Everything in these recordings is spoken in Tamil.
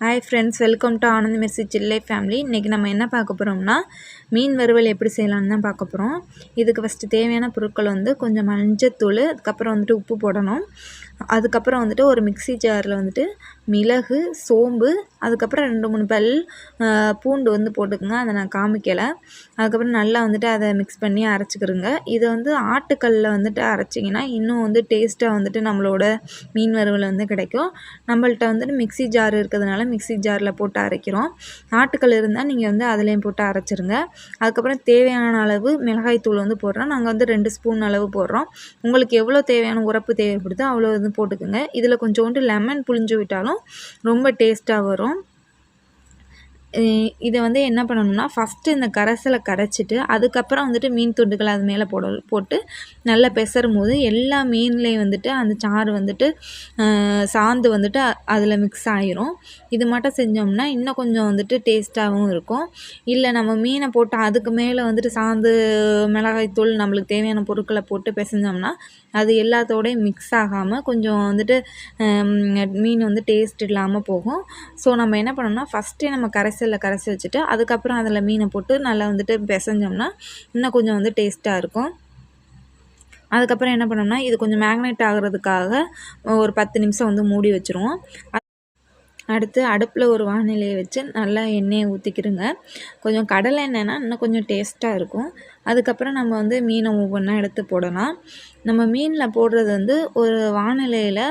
Hi friends, welcome to Anand Messi Chillai family. இன்னைக்கு நம்ம என்ன பார்க்க போறோம்னா மீன் வறுவல் எப்படி செய்யலாம்னு தான் பார்க்க போறோம். இதுக்கு ஃபர்ஸ்ட் தேவையான பொருட்கள் கொஞ்சம் மஞ்சள் தூள், அதுக்கு அப்புறம் உப்பு போடணும். அதுக்கு அப்புறம் ஒரு மிக்ஸி ஜார்ல மிளகு, சோம்பு, அதுக்கு அப்புறம் 2-3 பல் பூண்டு போட்டுக்கங்க. அதை நான் காமிக்கல. அதுக்கு அப்புறம் நல்லா அதை மிக்ஸ் பண்ணி அரைச்சுக்கிறங்க. இது ஆட்டுக்கல்ல அரைச்சிங்கன்னா இன்னும் டேஸ்ட்டா நம்மளோட மீன் வறுவல் கிடைக்கும். நம்மள்ட்ட மிக்ஸி ஜார் இருக்கிறதுனால மிக்ஸி ஜாரில் போட்டு அரைக்கிறோம். ஆட்டுக்கல் இருந்தால் நீங்கள் அதுலேயும் போட்டு அரைச்சிருங்க. அதுக்கப்புறம் தேவையான அளவு மிளகாய் தூள் போடுறோம். நாங்கள் 2 ஸ்பூன் அளவு போடுறோம். உங்களுக்கு எவ்வளோ தேவையான உரப்பு தேவைப்படுதோ அவ்வளோ போட்டுக்கோங்க. இதில் கொஞ்சோண்டு லெமன் புழிஞ்சு விட்டாலும் ரொம்ப டேஸ்ட்டாக வரும். இதை என்ன பண்ணணும்னா ஃபஸ்ட்டு இந்த கரைசலை கரைச்சிட்டு அதுக்கப்புறம் மீன் துண்டுகள் அது மேலே போட்டு நல்லா பெசரும் போது எல்லா மீன்லேயும் அந்த சாறு சாந்து அதில் மிக்ஸ் ஆகிரும். இது மட்டும் செஞ்சோம்னா இன்னும் கொஞ்சம் டேஸ்ட்டாகவும் இருக்கும். இல்லை நம்ம மீனை போட்டு அதுக்கு மேலே சாந்து, மிளகாய்த்தூள், நம்மளுக்கு தேவையான பொருட்களை போட்டு பிசைஞ்சோம்னா அது எல்லாத்தோடையும் மிக்ஸ் ஆகாமல் கொஞ்சம் மீன் டேஸ்ட் இல்லாமல் போகும். ஸோ நம்ம என்ன பண்ணோம்னா ஃபஸ்ட்டே நம்ம கரைச்சி வச்சுட்டு அதுக்கப்புறம் அதில் மீனை போட்டு நல்லா பிசைஞ்சோம்னா இன்னும் கொஞ்சம் டேஸ்ட்டாக இருக்கும். அதுக்கப்புறம் என்ன பண்ணோம்னா இது கொஞ்சம் மேக்னேட் ஆகிறதுக்காக ஒரு 10 நிமிஷம் மூடி வச்சுருவோம். அடுத்து அடுப்பில் ஒரு வானிலையை வச்சு நல்லா எண்ணெயை ஊற்றிக்கிடுங்க. கொஞ்சம் கடலை எண்ணெய்னா இன்னும் கொஞ்சம் டேஸ்ட்டாக இருக்கும். அதுக்கப்புறம் நம்ம மீனை ஒவ்வொன்றா எடுத்து போடலாம். நம்ம மீனில் போடுறது ஒரு வானிலையில்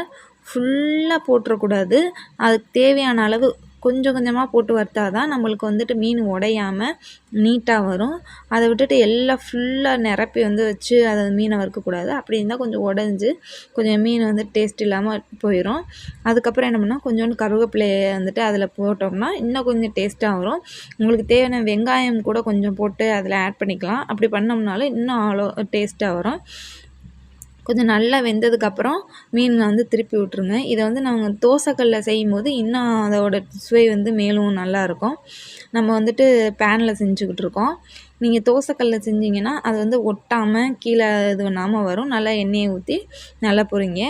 ஃபுல்லாக போட்டுறக்கூடாது. அதுக்கு தேவையான அளவு கொஞ்சம் கொஞ்சமாக போட்டு வறுத்தா தான் நம்மளுக்கு மீன் உடையாமல் நீட்டாக வரும். அதை விட்டுட்டு எல்லாம் ஃபுல்லாக நிரப்பி வச்சு அதை மீனை வறுக்கக்கூடாது. அப்படி இருந்தால் கொஞ்சம் உடஞ்சி கொஞ்சம் மீன் டேஸ்ட் இல்லாமல் போயிடும். அதுக்கப்புறம் என்ன பண்ணால் கொஞ்சோண்டு கருவேப்பிலையை அதில் போட்டோம்னா இன்னும் கொஞ்சம் டேஸ்ட்டாக வரும். உங்களுக்கு தேவையான வெங்காயம் கூட கொஞ்சம் போட்டு அதில் ஆட் பண்ணிக்கலாம். அப்படி பண்ணோம்னாலும் இன்னும் அவ்வளோ டேஸ்ட்டாக வரும். கொஞ்சம் நல்லா வெந்ததுக்கப்புறம் மீன் திருப்பி விட்ருங்க. இதை நாங்கள் தோசைக்கல்லில் செய்யும்போது இன்னும் அதோட சுவை மேலும் நல்லாயிருக்கும். நம்ம பேனில் செஞ்சுக்கிட்டு இருக்கோம். நீங்கள் தோசைக்கல்லில் செஞ்சிங்கன்னா அது ஒட்டாமல் கீழே இது பண்ணாமல் வரும். நல்லா எண்ணெயை ஊற்றி நல்லா பொரிங்க.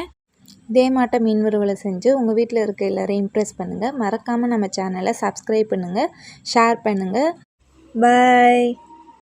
இதே மாட்ட மீன் வறுவலை செஞ்சு உங்கள் வீட்டில் இருக்க எல்லோரையும் இம்ப்ரெஸ் பண்ணுங்கள். மறக்காமல் நம்ம சேனலை சப்ஸ்கிரைப் பண்ணுங்கள், ஷேர் பண்ணுங்கள். பாய்.